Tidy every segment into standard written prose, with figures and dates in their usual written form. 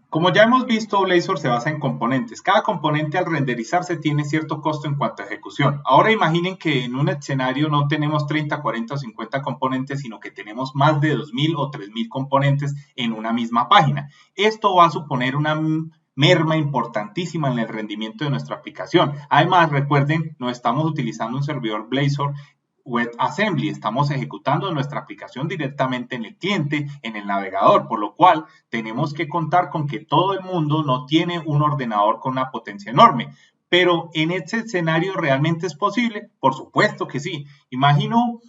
Como ya hemos visto, Blazor se basa en componentes. Cada componente al renderizarse tiene cierto costo en cuanto a ejecución. Ahora imaginen que en un escenario no tenemos 30, 40 o 50 componentes, sino que tenemos más de 2000 o 3000 componentes en una misma página. Esto va a suponer una merma importantísima en el rendimiento de nuestra aplicación. Además, recuerden, no estamos utilizando un servidor Blazor WebAssembly, estamos ejecutando nuestra aplicación directamente en el cliente, en el navegador, por lo cual tenemos que contar con que todo el mundo no tiene un ordenador con una potencia enorme. Pero en este escenario realmente es posible, por supuesto que sí. Imagino,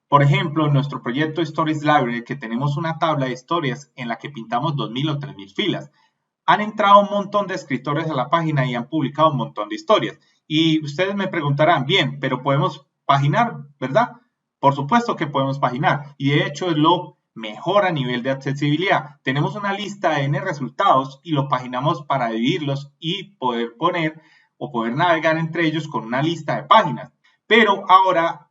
por ejemplo, en nuestro proyecto Stories Library, que tenemos una tabla de historias en la que pintamos 2000 o 3000 filas. Han entrado un montón de escritores a la página y han publicado un montón de historias. Y ustedes me preguntarán, bien, pero podemos paginar, ¿verdad? Por supuesto que podemos paginar. Y de hecho es lo mejor a nivel de accesibilidad. Tenemos una lista de N resultados y lo paginamos para dividirlos y poder poner o poder navegar entre ellos con una lista de páginas. Pero ahora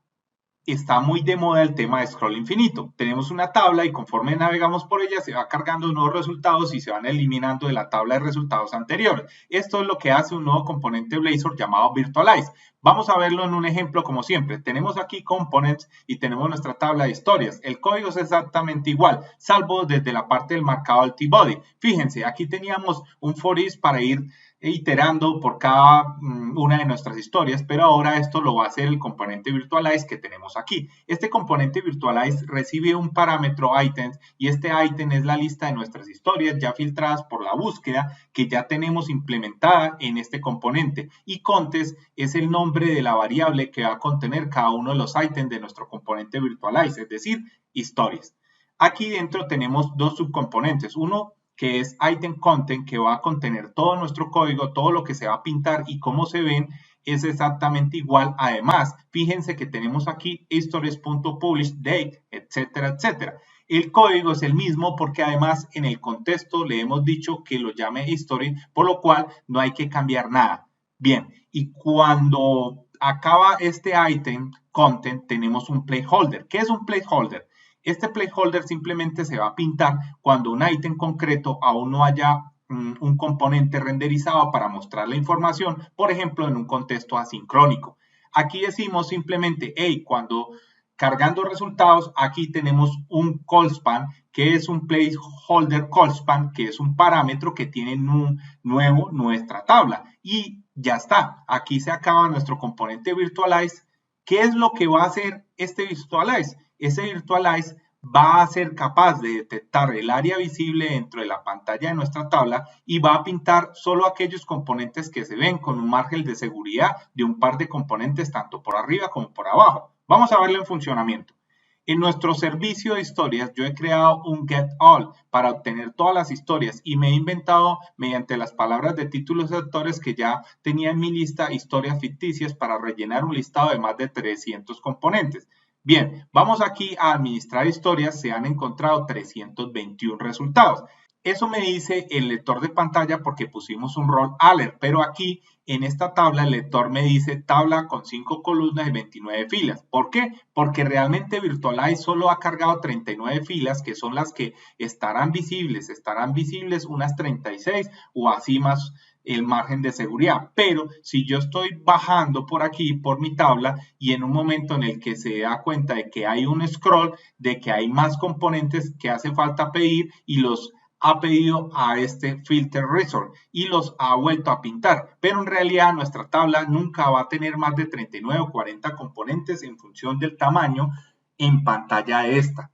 está muy de moda el tema de scroll infinito. Tenemos una tabla y conforme navegamos por ella se va cargando nuevos resultados y se van eliminando de la tabla de resultados anteriores. Esto es lo que hace un nuevo componente Blazor llamado Virtualize. Vamos a verlo en un ejemplo como siempre. Tenemos aquí components y tenemos nuestra tabla de historias. El código es exactamente igual, salvo desde la parte del marcado del T-Body. Fíjense, aquí teníamos un for each para ir iterando por cada una de nuestras historias, pero ahora esto lo va a hacer el componente Virtualize que tenemos aquí. Este componente Virtualize recibe un parámetro items y este item es la lista de nuestras historias ya filtradas por la búsqueda que ya tenemos implementada en este componente y context es el nombre de la variable que va a contener cada uno de los items de nuestro componente Virtualize, es decir, historias. Aquí dentro tenemos dos subcomponentes, uno que es item content, que va a contener todo nuestro código, todo lo que se va a pintar y cómo se ven, es exactamente igual. Además, fíjense que tenemos aquí stories.publishDate, etcétera, etcétera. El código es el mismo porque además en el contexto le hemos dicho que lo llame history, por lo cual no hay que cambiar nada. Bien, y cuando acaba este item content, tenemos un placeholder. ¿Qué es un placeholder? Este placeholder simplemente se va a pintar cuando un ítem concreto aún no haya un componente renderizado para mostrar la información, por ejemplo, en un contexto asincrónico. Aquí decimos simplemente, hey, cuando cargando resultados, aquí tenemos un callspan, que es un placeholder callspan, que es un parámetro que tiene nuevo nuestra tabla. Y ya está, aquí se acaba nuestro componente Virtualize. ¿Qué es lo que va a hacer este Virtualize? Ese Virtualize va a ser capaz de detectar el área visible dentro de la pantalla de nuestra tabla y va a pintar solo aquellos componentes que se ven con un margen de seguridad de un par de componentes tanto por arriba como por abajo. Vamos a verlo en funcionamiento. En nuestro servicio de historias yo he creado un get all para obtener todas las historias y me he inventado mediante las palabras de títulos de autores que ya tenía en mi lista historias ficticias para rellenar un listado de más de 300 componentes. Bien, vamos aquí a administrar historias, se han encontrado 321 resultados. Eso me dice el lector de pantalla porque pusimos un rol alert, pero aquí en esta tabla el lector me dice tabla con 5 columnas y 29 filas. ¿Por qué? Porque realmente Virtualize solo ha cargado 39 filas, que son las que estarán visibles unas 36 o así más el margen de seguridad. Pero si yo estoy bajando por aquí, por mi tabla, y en un momento en el que se da cuenta de que hay un scroll, de que hay más componentes que hace falta pedir y los ha pedido a este filter resort y los ha vuelto a pintar, pero en realidad nuestra tabla nunca va a tener más de 39 o 40 componentes en función del tamaño en pantalla de esta.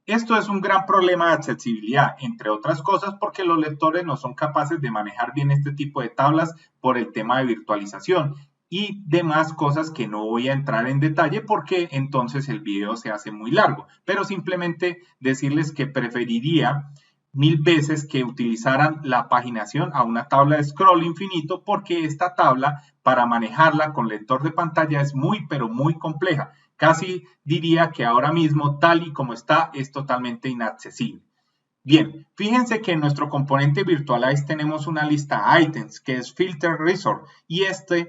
Esto es un gran problema de accesibilidad, entre otras cosas porque los lectores no son capaces de manejar bien este tipo de tablas por el tema de virtualización y demás cosas que no voy a entrar en detalle porque entonces el video se hace muy largo, pero simplemente decirles que preferiría 1000 veces que utilizaran la paginación a una tabla de scroll infinito porque esta tabla para manejarla con lector de pantalla es muy pero muy compleja. Casi diría que ahora mismo tal y como está es totalmente inaccesible. Bien, fíjense que en nuestro componente Virtualize tenemos una lista items que es filter resort y esta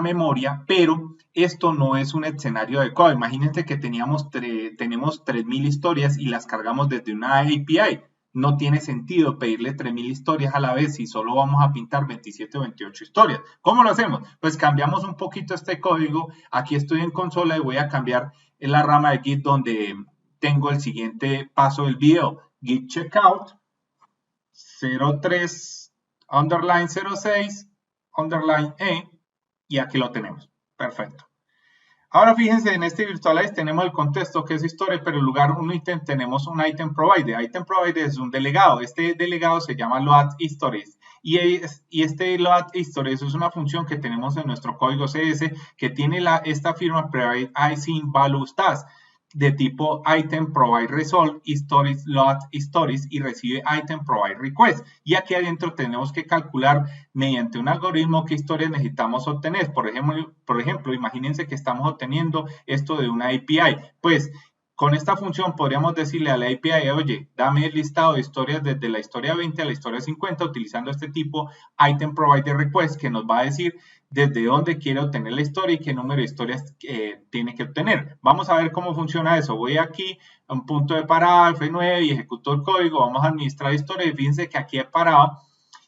memoria, pero esto no es un escenario adecuado. Imagínense que tenemos 3000 historias y las cargamos desde una API. no tiene sentido pedirle 3000 historias a la vez si solo vamos a pintar 27 o 28 historias. ¿Cómo lo hacemos? Pues cambiamos un poquito este código. Aquí estoy en consola y voy a cambiar en la rama de Git donde tengo el siguiente paso del video. Git checkout 03 underline 06 underline E y aquí lo tenemos. Perfecto. Ahora fíjense, en este Virtualize tenemos el contexto que es historia, pero en lugar de un ítem tenemos un item provider. Item provider es un delegado. Este delegado se llama load histories. Y este load histories es una función que tenemos en nuestro código CS que tiene esta firma provide ISIN value stats de tipo item provide result stories load stories y recibe item provide request. Y aquí adentro tenemos que calcular mediante un algoritmo qué historias necesitamos obtener. Por ejemplo, imagínense que estamos obteniendo esto de una API. Pues con esta función podríamos decirle a la API, oye, dame el listado de historias desde la historia 20 a la historia 50 utilizando este tipo item provide request que nos va a decir desde dónde quiere obtener la historia y qué número de historias tiene que obtener. Vamos a ver cómo funciona eso. Voy aquí a un punto de parada, F9 y ejecuto el código. Vamos a administrar historia y fíjense que aquí he parado.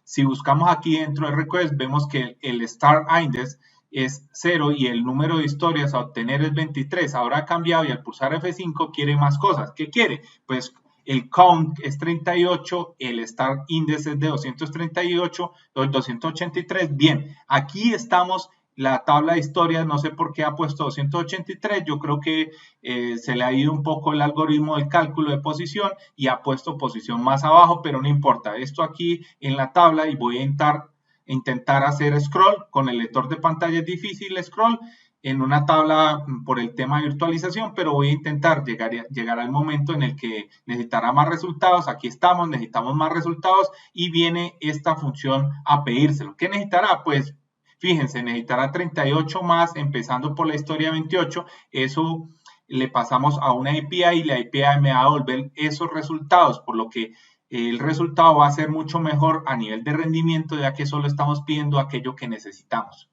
Si buscamos aquí dentro de request, vemos que el start index es 0 y el número de historias a obtener es 23. Ahora ha cambiado y al pulsar F5 quiere más cosas. ¿Qué quiere? Pues el count es 38, el start index es de 238, 283. Bien, aquí estamos, la tabla de historias, no sé por qué ha puesto 283, yo creo que se le ha ido un poco el algoritmo del cálculo de posición y ha puesto posición más abajo, pero no importa. Esto aquí en la tabla y voy a intentar hacer scroll, con el lector de pantalla es difícil scroll, en una tabla por el tema de virtualización, pero voy a intentar llegar al momento en el que necesitará más resultados. Aquí estamos, necesitamos más resultados y viene esta función a pedírselo. ¿Qué necesitará? Pues fíjense, necesitará 38 más, empezando por la historia 28. Eso le pasamos a una API y la API me va a devolver esos resultados, por lo que el resultado va a ser mucho mejor a nivel de rendimiento, ya que solo estamos pidiendo aquello que necesitamos.